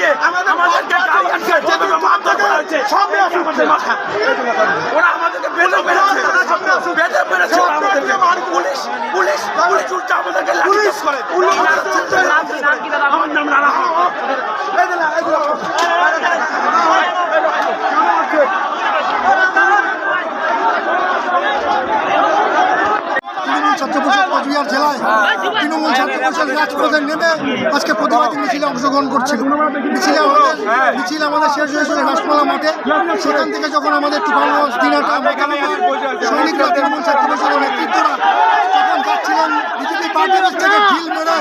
দিয়ে আমাদেরকে মারধর করা হয়েছে। ওরা আমাদেরকে বেঁধে মেরেছে পুলিশ পুলিশ পুলিশ উল্টা আমাদেরকে লাঠিচার্জ করে। আমার নাম রানা। তৃণমূল ছাত্র পরিষদ কোচবিহার জেলায় তৃণমূল ছাত্র পরিষদ রাজপথে নেমে আজকে প্রতিবাদী মিছিলে অংশগ্রহণ করছিল। মিছিল আমাদের শেষ হয়েছিল রাসমালা মাঠে। সেখান থেকে যখন আমাদের তুফানগঞ্জ দিনাটা সৈনিকরা তৃণমূল ছাত্র পরিষদের নেতৃত্বরা যখন যাচ্ছিলেন বিজেপি পার্টি অফিস থেকে ঢিল মেরে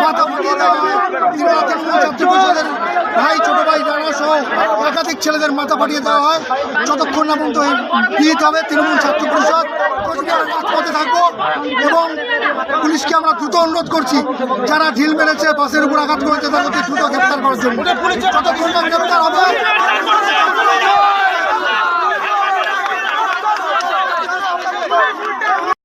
মাথা ফাটিয়ে দেওয়া হয়। তৃণমূল ছাত্র পরিষদের ভাই ছোট ভাই রানা সহ একাধিক ছেলেদের মাথা ফাটিয়ে দেওয়া হয়। যতক্ষণ না পর্যন্ত বিহিত হবে তৃণমূল ছাত্র পরিষদ কোচবিহার রাজপথে থাকবো এবং পুলিশকে আমরা দ্রুত অনুরোধ করছি যারা ঢিল মেরেছে বাসের উপর আঘাত করেছে তাদেরকে দ্রুত গ্রেপ্তার করার জন্য। যতক্ষণ না গ্রেপ্তার হবে